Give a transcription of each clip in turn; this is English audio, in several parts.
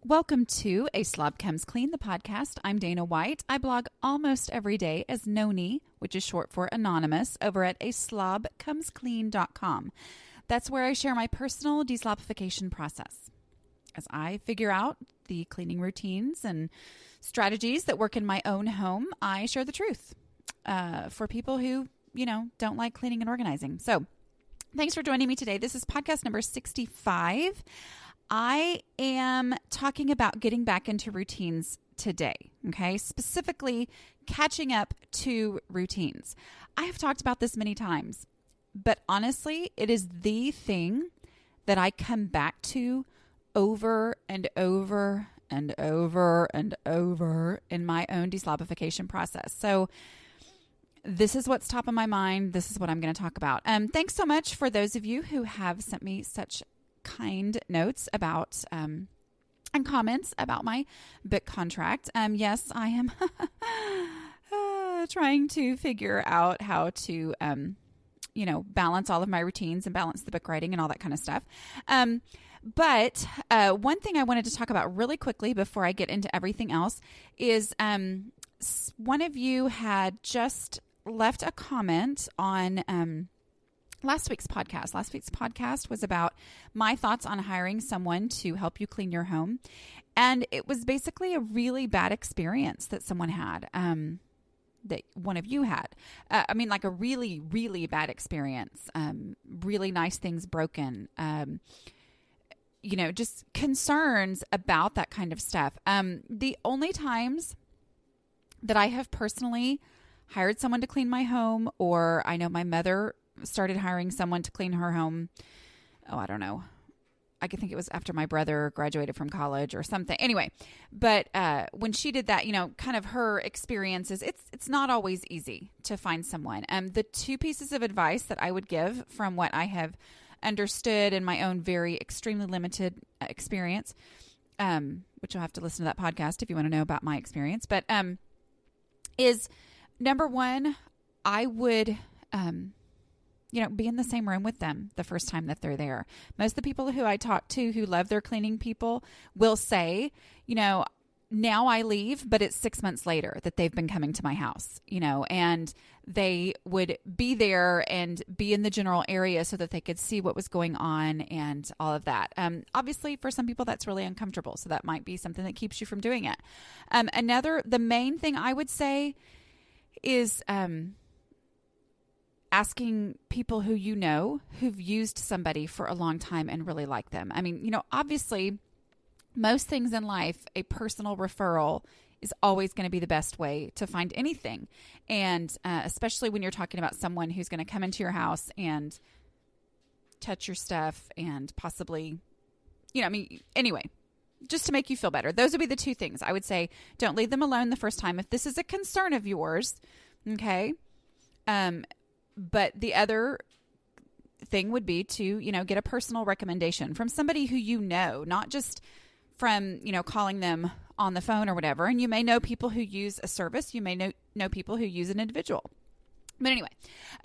Welcome to A Slob Comes Clean, the podcast. I'm Dana White. I blog almost every day as Noni, which is short for anonymous, over at aslobcomesclean.com. That's where I share my personal deslobification process. As I figure out the cleaning routines and strategies that work in my own home, I share the truth for people who, don't like cleaning and organizing. So thanks for joining me today. This is podcast number 65. I am talking about getting back into routines today, okay? Specifically, catching up to routines. I have talked about this many times, but honestly, it is the thing that I come back to over and over and over and over in my own deslobification process. So this is what's top of my mind. This is what I'm going to talk about. Thanks so much for those of you who have sent me such kind notes about and comments about my book contract. Yes, I am trying to figure out how to balance all of my routines and balance the book writing and all that kind of stuff. But one thing I wanted to talk about really quickly before I get into everything else is one of you had just left a comment on last week's podcast. Last week's podcast was about my thoughts on hiring someone to help you clean your home. And it was basically a really bad experience that someone had, that one of you had. Like a really, really bad experience. Really nice things broken. Just concerns about that kind of stuff. The only times that I have personally hired someone to clean my home, or I know my mother started hiring someone to clean her home. Oh, I don't know. I think it was after my brother graduated from college or something. Anyway, but when she did that, kind of her experiences, it's not always easy to find someone. The two pieces of advice that I would give from what I have understood in my own very extremely limited experience, which you'll have to listen to that podcast if you want to know about my experience, but is number one, I would be in the same room with them the first time that they're there. Most of the people who I talk to who love their cleaning people will say, now I leave, but it's 6 months later that they've been coming to my house, and they would be there and be in the general area so that they could see what was going on and all of that. Obviously, for some people, that's really uncomfortable. So that might be something that keeps you from doing it. The main thing I would say is asking people who who've used somebody for a long time and really like them. Obviously, most things in life, a personal referral is always going to be the best way to find anything. And especially when you're talking about someone who's going to come into your house and touch your stuff and possibly, anyway, just to make you feel better. Those would be the two things. I would say don't leave them alone the first time if this is a concern of yours, okay? But the other thing would be to, get a personal recommendation from somebody who not just from, calling them on the phone or whatever. And you may know people who use a service. You may know people who use an individual. But anyway,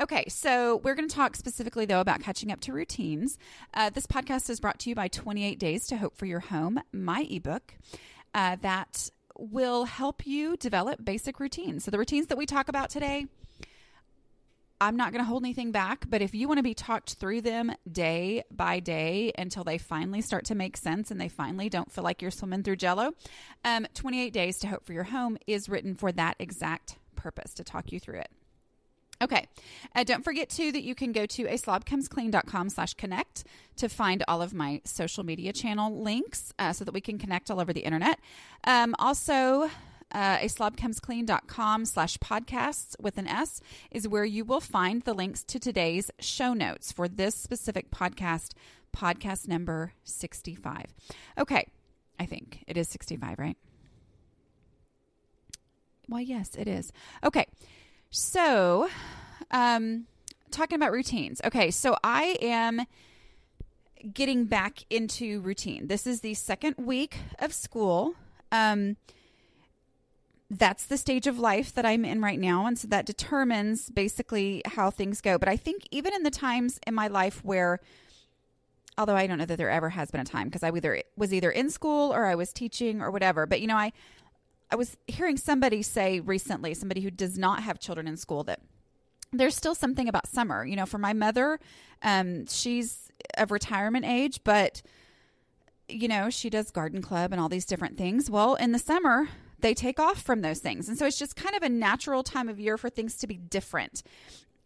okay, so we're going to talk specifically, though, about catching up to routines. This podcast is brought to you by 28 Days to Hope for Your Home, my ebook that will help you develop basic routines. So the routines that we talk about today, I'm not going to hold anything back, but if you want to be talked through them day by day until they finally start to make sense and they finally don't feel like you're swimming through Jell-O, 28 Days to Hope for Your Home is written for that exact purpose, to talk you through it. Okay. Don't forget, too, that you can go to aslobcomesclean.com/connect to find all of my social media channel links so that we can connect all over the internet. Also, aslobcomesclean.com/podcasts with an S is where you will find the links to today's show notes for this specific podcast number 65. Okay. I think it is 65, right? Well, yes, it is. Okay. So, talking about routines. Okay, so I am getting back into routine. This is the second week of school. That's the stage of life that I'm in right now. And so that determines basically how things go. But I think even in the times in my life where although I don't know that there ever has been a time because I was either in school or I was teaching or whatever. But, I was hearing somebody say recently, somebody who does not have children in school, that there's still something about summer. For my mother, she's of retirement age, but, she does garden club and all these different things. Well, in the summer, they take off from those things. And so it's just kind of a natural time of year for things to be different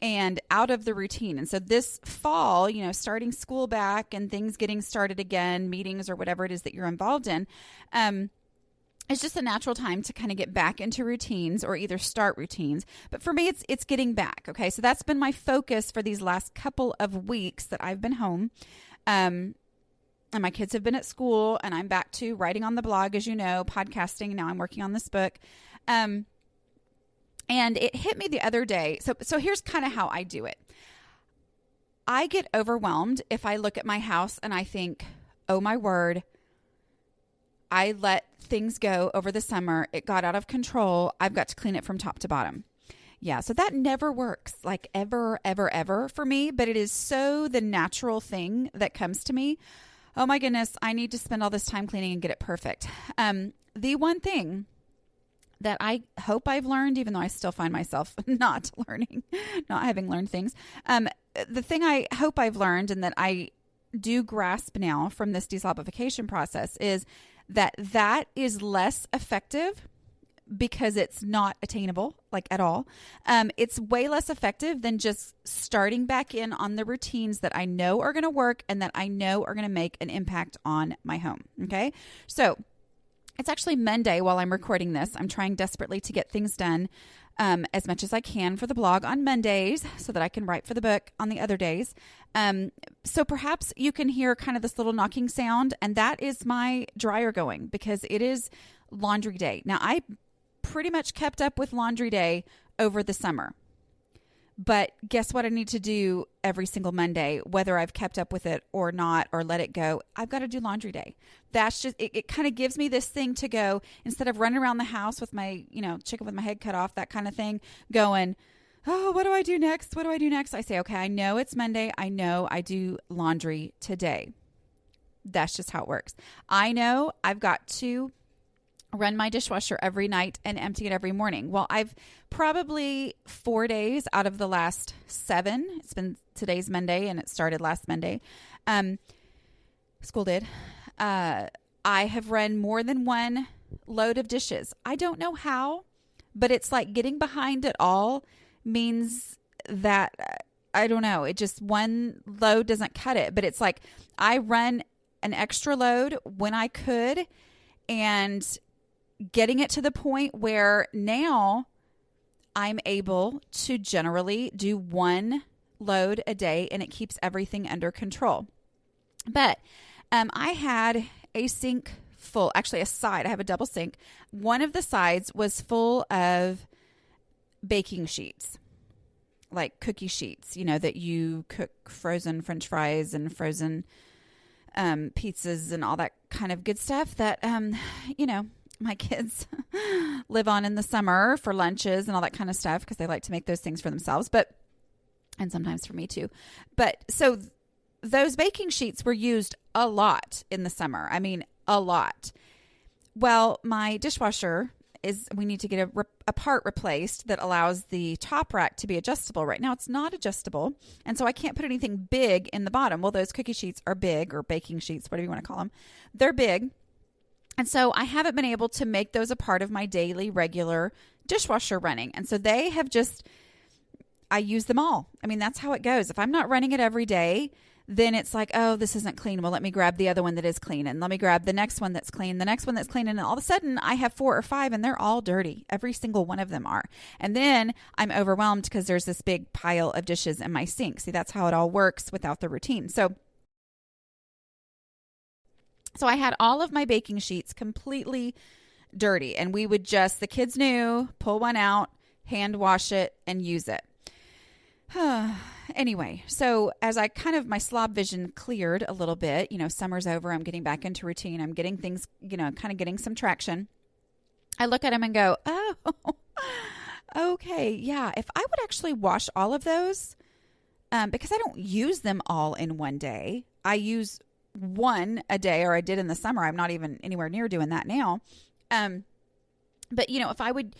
and out of the routine. And so this fall, starting school back and things getting started again, meetings or whatever it is that you're involved in, it's just a natural time to kind of get back into routines or either start routines. But for me, it's getting back. Okay. So that's been my focus for these last couple of weeks that I've been home. And my kids have been at school and I'm back to writing on the blog, as you know, podcasting. Now I'm working on this book. And it hit me the other day. So here's kind of how I do it. I get overwhelmed if I look at my house and I think, oh my word, I let things go over the summer. It got out of control. I've got to clean it from top to bottom. Yeah. So that never works, like ever, ever, ever for me, but it is so the natural thing that comes to me. Oh my goodness, I need to spend all this time cleaning and get it perfect. The one thing that I hope I've learned, even though I still find myself not having learned things. The thing I hope I've learned and that I do grasp now from this deslobification process is that is less effective because it's not attainable, like at all. It's way less effective than just starting back in on the routines that I know are going to work and that I know are going to make an impact on my home. Okay. So it's actually Monday while I'm recording this. I'm trying desperately to get things done as much as I can for the blog on Mondays so that I can write for the book on the other days. So perhaps you can hear kind of this little knocking sound, and that is my dryer going because it is laundry day. Now, I pretty much kept up with laundry day over the summer. But guess what I need to do every single Monday, whether I've kept up with it or not, or let it go? I've got to do laundry day. That's just, it kind of gives me this thing to go, instead of running around the house with my, chicken with my head cut off, that kind of thing, going, oh, what do I do next? What do I do next? I say, okay, I know it's Monday. I know I do laundry today. That's just how it works. I know I've got to run my dishwasher every night and empty it every morning. Well, I've probably 4 days out of the last 7. Today's Monday and it started last Monday. School did. I have run more than one load of dishes. I don't know how, but it's like getting behind it all means that, I don't know. It just, one load doesn't cut it, but it's like I run an extra load when I could, and getting it to the point where now I'm able to generally do one load a day and it keeps everything under control. But I had a sink full, actually a side. I have a double sink. One of the sides was full of baking sheets, like cookie sheets, that you cook frozen French fries and frozen pizzas and all that kind of good stuff that, my kids live on in the summer for lunches and all that kind of stuff because they like to make those things for themselves, and sometimes for me too. But so those baking sheets were used a lot in the summer. I mean, a lot. Well, my dishwasher we need to get a part replaced that allows the top rack to be adjustable. Right now it's not adjustable. And so I can't put anything big in the bottom. Well, those cookie sheets are big, or baking sheets, whatever you want to call them. They're big. And so I haven't been able to make those a part of my daily regular dishwasher running. And so they have I use them all. I mean, that's how it goes. If I'm not running it every day, then it's like, oh, this isn't clean. Well, let me grab the other one that is clean, and let me grab the next one that's clean, the next one that's clean. And all of a sudden I have 4 or 5 and they're all dirty. Every single one of them are. And then I'm overwhelmed because there's this big pile of dishes in my sink. See, that's how it all works without the routine. So I had all of my baking sheets completely dirty, and we would the kids knew, pull one out, hand wash it, and use it. Anyway, so as my slob vision cleared a little bit, summer's over, I'm getting back into routine, I'm getting things, kind of getting some traction. I look at them and go, oh, okay, yeah, if I would actually wash all of those, because I don't use them all in one day, I use one a day, or I did in the summer. I'm not even anywhere near doing that now. But if I would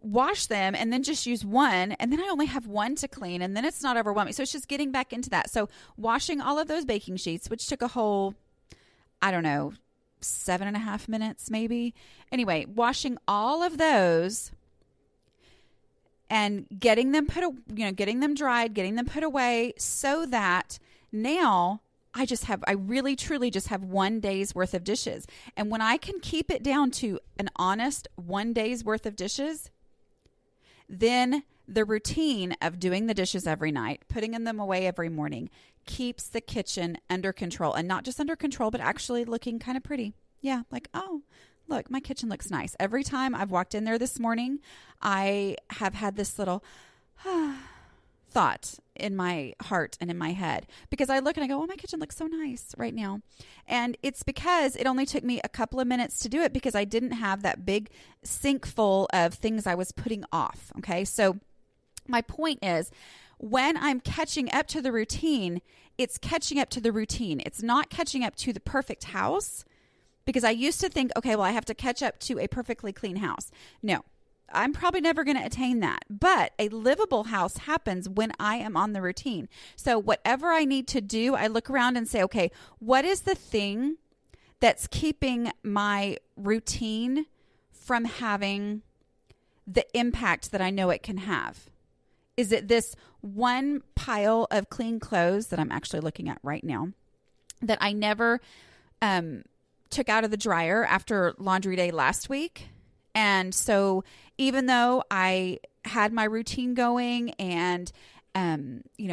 wash them and then just use one, and then I only have one to clean, and then it's not overwhelming. So it's just getting back into that. So washing all of those baking sheets, which took a whole, 7.5 minutes maybe. Anyway, washing all of those and getting them getting them dried, getting them put away, so that now I really truly just have 1 day's worth of dishes. And when I can keep it down to an honest 1 day's worth of dishes, then the routine of doing the dishes every night, putting them away every morning, keeps the kitchen under control. And not just under control, but actually looking kind of pretty. Yeah, like, oh, look, my kitchen looks nice. Every time I've walked in there this morning, I have had this little thought in my heart and in my head, because I look and I go, oh, my kitchen looks so nice right now. And it's because it only took me a couple of minutes to do it, because I didn't have that big sink full of things I was putting off. Okay. So my point is, when I'm catching up to the routine, it's catching up to the routine. It's not catching up to the perfect house, because I used to think, okay, well, I have to catch up to a perfectly clean house. No. I'm probably never going to attain that, but a livable house happens when I am on the routine. So whatever I need to do, I look around and say, okay, what is the thing that's keeping my routine from having the impact that I know it can have? Is it this one pile of clean clothes that I'm actually looking at right now that I never took out of the dryer after laundry day last week? And so even though I had my routine going and,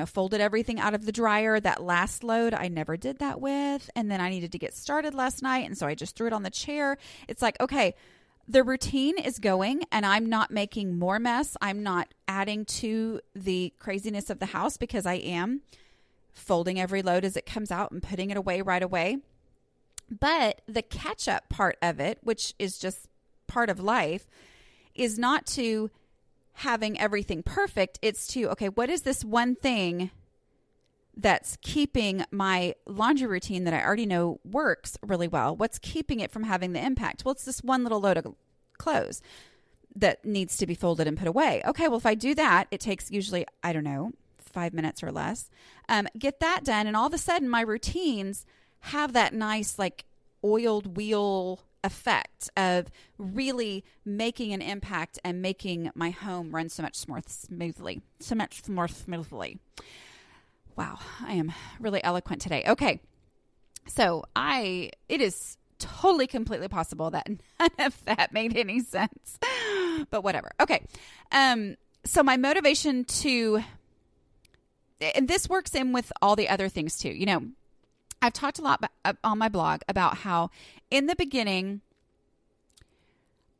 folded everything out of the dryer, that last load I never did that with. And then I needed to get started last night. And so I just threw it on the chair. It's like, okay, the routine is going and I'm not making more mess. I'm not adding to the craziness of the house, because I am folding every load as it comes out and putting it away right away. But the catch up part of it, which is just part of life, is not to having everything perfect. It's to, okay, what is this one thing that's keeping my laundry routine that I already know works really well? What's keeping it from having the impact? Well, it's this one little load of clothes that needs to be folded and put away. Okay, well, if I do that, it takes usually, 5 minutes or less. Get that done, and all of a sudden my routines have that nice, like, oiled wheel effect of really making an impact and making my home run so much more smoothly. Wow, I am really eloquent today. Okay, so it is totally, completely possible that none of that made any sense, but whatever. Okay, so my motivation and this works in with all the other things too. I've talked a lot on my blog about how in the beginning,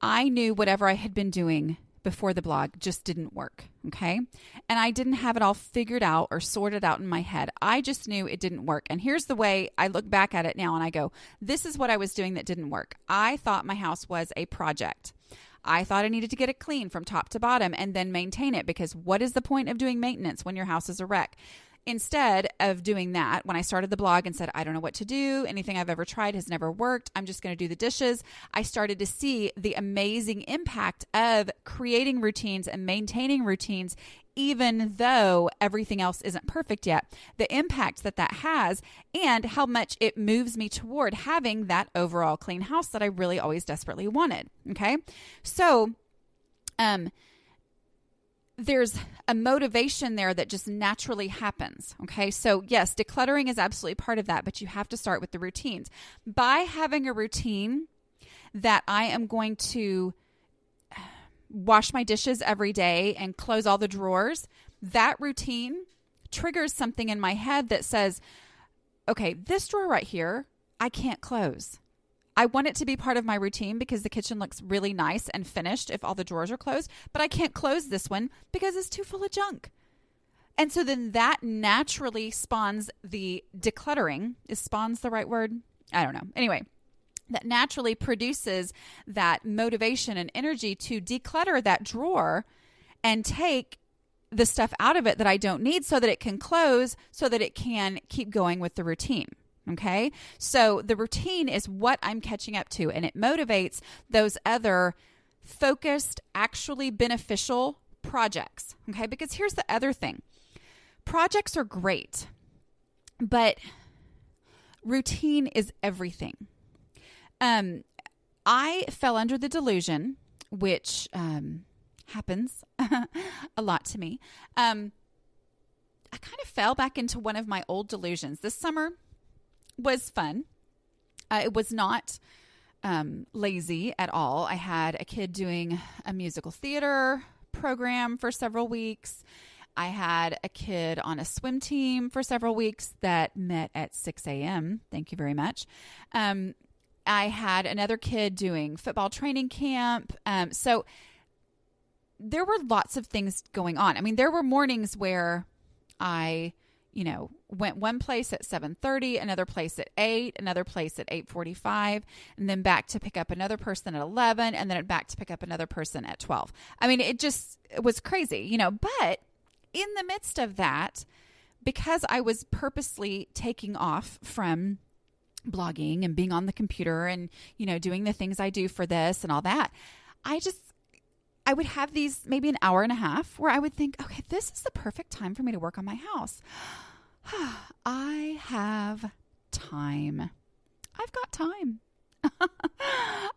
I knew whatever I had been doing before the blog just didn't work, okay? And I didn't have it all figured out or sorted out in my head. I just knew it didn't work. And here's the way I look back at it now and I go, this is what I was doing that didn't work. I thought my house was a project. I thought I needed to get it clean from top to bottom and then maintain it, because what is the point of doing maintenance when your house is a wreck? Instead of doing that, when I started the blog and said, I don't know what to do, anything I've ever tried has never worked, I'm just going to do the dishes, I started to see the amazing impact of creating routines and maintaining routines, even though everything else isn't perfect yet. The impact that has, and how much it moves me toward having that overall clean house that I really always desperately wanted. Okay. So, there's a motivation there that just naturally happens. Okay. So yes, decluttering is absolutely part of that, but you have to start with the routines. By having a routine that I am going to wash my dishes every day and close all the drawers, that routine triggers something in my head that says, okay, this drawer right here, I can't close. I want it to be part of my routine because the kitchen looks really nice and finished if all the drawers are closed, but I can't close this one because it's too full of junk. And so then that naturally spawns the decluttering. Is spawns the right word? I don't know. Anyway, that naturally produces that motivation and energy to declutter that drawer and take the stuff out of it that I don't need so that it can close, so that it can keep going with the routine. Okay. So the routine is what I'm catching up to, and it motivates those other focused, actually beneficial projects. Okay. Because here's the other thing. Projects are great, but routine is everything. I fell under the delusion, which happens a lot to me. I kind of fell back into one of my old delusions. This summer was fun. It was not lazy at all. I had a kid doing a musical theater program for several weeks. I had a kid on a swim team for several weeks that met at 6 a.m. Thank you very much. I had another kid doing football training camp. So there were lots of things going on. I mean, there were mornings where I, went one place at 7:30, another place at 8, another place at 8:45, and then back to pick up another person at 11, and then back to pick up another person at 12. I mean, it was crazy, but in the midst of that, because I was purposely taking off from blogging and being on the computer and, doing the things I do for this and all that, I would have these maybe an hour and a half where I would think, okay, this is the perfect time for me to work on my house. I have time. I've got time.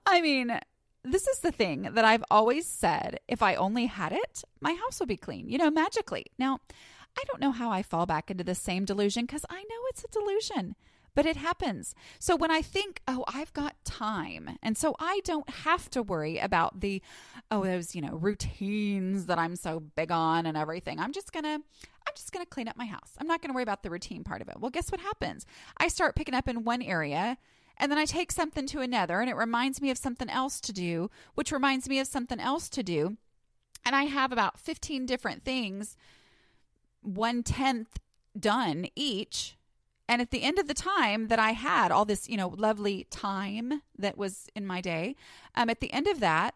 I mean, this is the thing that I've always said. If I only had it, my house would be clean, magically. Now, I don't know how I fall back into the same delusion because I know it's a delusion, but it happens. So when I think, I've got time, and so I don't have to worry about those, routines that I'm so big on and everything. I'm just going to clean up my house. I'm not going to worry about the routine part of it. Well, guess what happens? I start picking up in one area, and then I take something to another, and it reminds me of something else to do, which reminds me of something else to do. And I have about 15 different things, 1/10 done each. And at the end of the time that I had all this, lovely time that was in my day, at the end of that,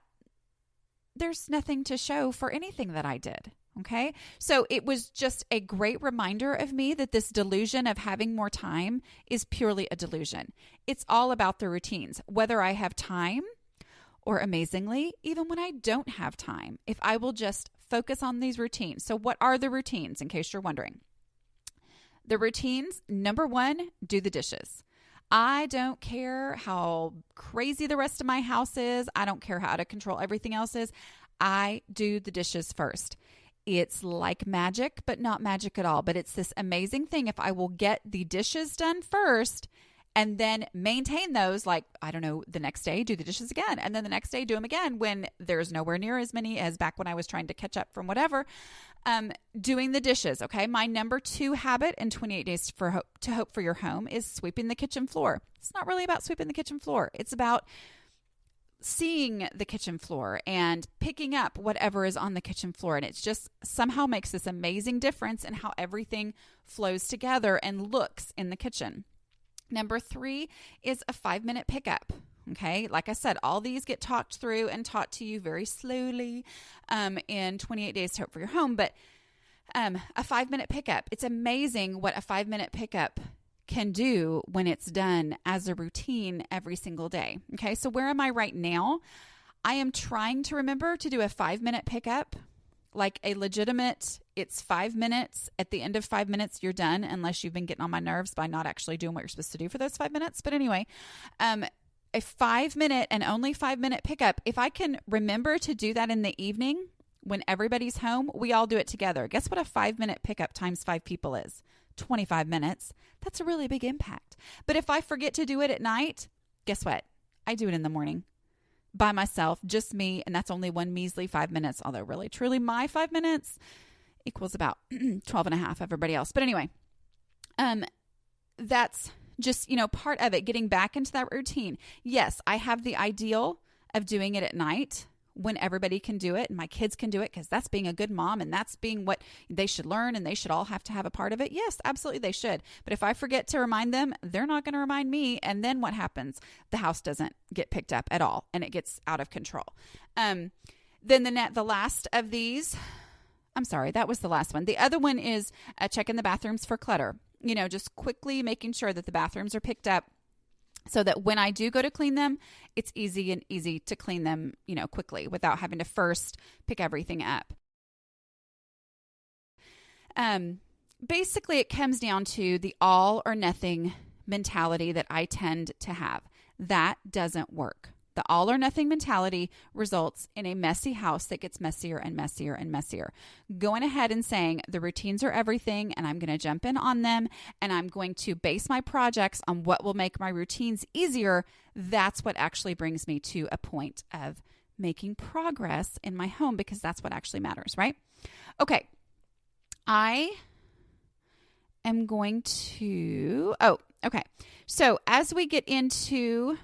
there's nothing to show for anything that I did. Okay. So it was just a great reminder of me that this delusion of having more time is purely a delusion. It's all about the routines, whether I have time or, amazingly, even when I don't have time, if I will just focus on these routines. So what are the routines, in case you're wondering? The routines, number one, do the dishes. I don't care how crazy the rest of my house is. I don't care how out of control everything else is. I do the dishes first. It's like magic, but not magic at all. But it's this amazing thing. If I will get the dishes done first and then maintain those, like, I don't know, the next day, do the dishes again. And then the next day, do them again when there's nowhere near as many as back when I was trying to catch up from whatever. Doing the dishes, okay? My number 2 habit in 28 Days to Hope for Your Home is sweeping the kitchen floor. It's not really about sweeping the kitchen floor. It's about seeing the kitchen floor and picking up whatever is on the kitchen floor. And it's just somehow makes this amazing difference in how everything flows together and looks in the kitchen. Number 3 is a 5-minute pickup. Okay. Like I said, all these get talked through and taught to you very slowly in 28 Days to Hope for Your Home. But a 5-minute pickup, it's amazing what a 5-minute pickup can do when it's done as a routine every single day. Okay. So where am I right now? I am trying to remember to do a 5-minute pickup, like a legitimate, it's 5 minutes. At the end of 5 minutes, you're done, unless you've been getting on my nerves by not actually doing what you're supposed to do for those 5 minutes. But anyway, a 5-minute and only 5-minute pickup. If I can remember to do that in the evening when everybody's home, we all do it together. Guess what a 5-minute pickup times 5 people is? 25 minutes. That's a really big impact. But if I forget to do it at night, guess what? I do it in the morning by myself, just me. And that's only one measly 5 minutes. Although really, truly my 5 minutes equals about 12 and a half everybody else. But anyway, that's just, part of it, getting back into that routine. Yes, I have the ideal of doing it at night when everybody can do it and my kids can do it, because that's being a good mom and that's being what they should learn, and they should all have to have a part of it. Yes, absolutely they should. But if I forget to remind them, they're not going to remind me. And then what happens? The house doesn't get picked up at all and it gets out of control. Then the last of these, I'm sorry, that was the last one. The other one is checking the bathrooms for clutter. just quickly making sure that the bathrooms are picked up so that when I do go to clean them, it's easy to clean them, quickly without having to first pick everything up. Basically, it comes down to the all or nothing mentality that I tend to have. That doesn't work. The all or nothing mentality results in a messy house that gets messier and messier and messier. Going ahead and saying the routines are everything and I'm going to jump in on them and I'm going to base my projects on what will make my routines easier, that's what actually brings me to a point of making progress in my home, because that's what actually matters, right? Okay. I am going to, okay. So as we get into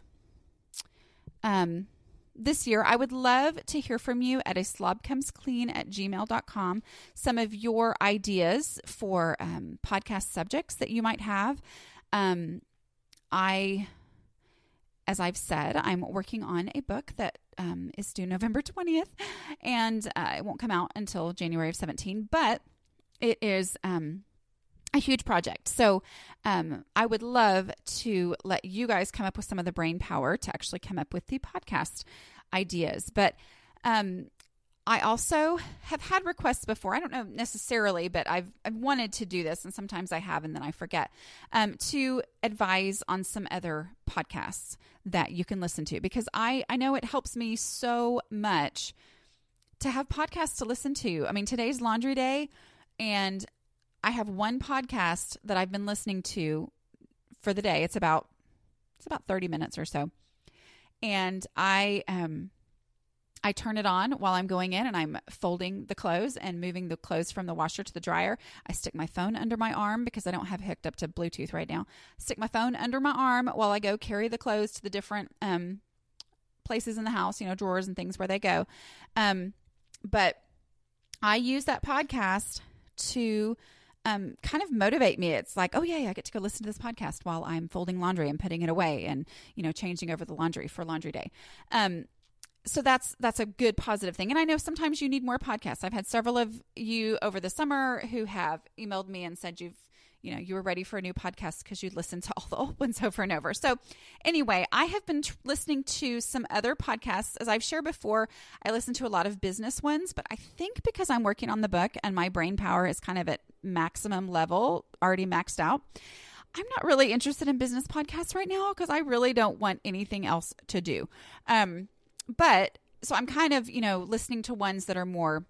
this year, I would love to hear from you at aslobcomesclean@gmail.com. Some of your ideas for podcast subjects that you might have. As I've said, I'm working on a book that is due November 20th, and it won't come out until January of 17, but it is a huge project. So I would love to let you guys come up with some of the brain power to actually come up with the podcast ideas. But I also have had requests before. I don't know necessarily, but I've wanted to do this, and sometimes I have and then I forget, to advise on some other podcasts that you can listen to, because I know it helps me so much to have podcasts to listen to. I mean, today's laundry day, and I have one podcast that I've been listening to for the day. It's about 30 minutes or so. And I turn it on while I'm going in and I'm folding the clothes and moving the clothes from the washer to the dryer. I stick my phone under my arm because I don't have it hooked up to Bluetooth right now. Stick my phone under my arm while I go carry the clothes to the different places in the house, drawers and things where they go. But I use that podcast to kind of motivate me. It's like, oh yeah, I get to go listen to this podcast while I'm folding laundry and putting it away and, changing over the laundry for laundry day. So that's a good positive thing. And I know sometimes you need more podcasts. I've had several of you over the summer who have emailed me and said you were ready for a new podcast because you'd listened to all the old ones over and over. So anyway, I have been listening to some other podcasts. As I've shared before, I listen to a lot of business ones, but I think because I'm working on the book and my brain power is kind of at maximum level, already maxed out, I'm not really interested in business podcasts right now because I really don't want anything else to do. But so I'm kind of, listening to ones that are more,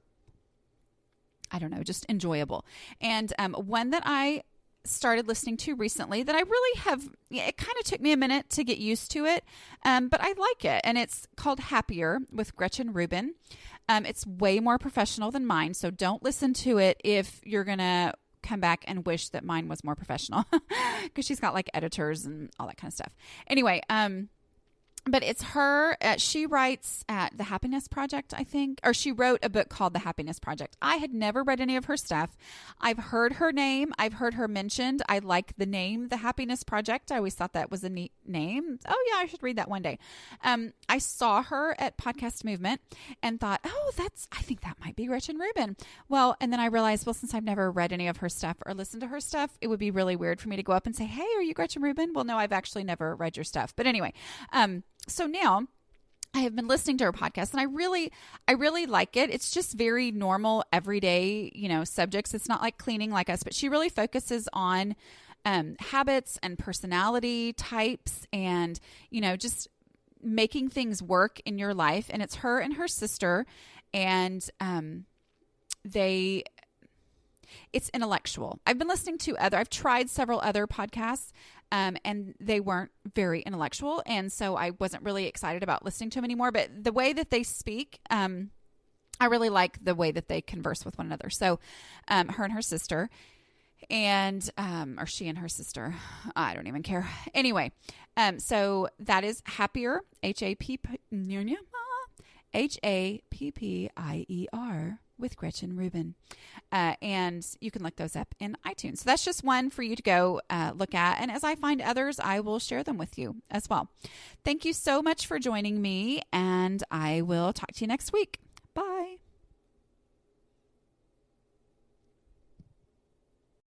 I don't know, just enjoyable. And one that I started listening to recently that I really have, it kind of took me a minute to get used to it, but I like it. And it's called Happier with Gretchen Rubin. It's way more professional than mine, so don't listen to it if you're going to come back and wish that mine was more professional, because she's got like editors and all that kind of stuff. Anyway, but it's her, she writes at The Happiness Project, I think, or she wrote a book called The Happiness Project. I had never read any of her stuff. I've heard her name. I've heard her mentioned. I like the name, The Happiness Project. I always thought that was a neat name. Oh yeah, I should read that one day. I saw her at Podcast Movement and thought, oh, I think that might be Gretchen Rubin. Well, and then I realized, well, since I've never read any of her stuff or listened to her stuff, it would be really weird for me to go up and say, hey, are you Gretchen Rubin? Well, no, I've actually never read your stuff. But anyway, so now I have been listening to her podcast and I really like it. It's just very normal, everyday, subjects. It's not like cleaning like us, but she really focuses on habits and personality types and, just making things work in your life. And it's her and her sister, and it's intellectual. I've been listening to I've tried several other podcasts, and they weren't very intellectual. And so I wasn't really excited about listening to them anymore, but the way that they speak, I really like the way that they converse with one another. So, her and her sister, and, or she and her sister, I don't even care. Anyway, so that is Happier, Happier with Gretchen Rubin. And you can look those up in iTunes. So that's just one for you to go look at. And as I find others, I will share them with you as well. Thank you so much for joining me, and I will talk to you next week. Bye.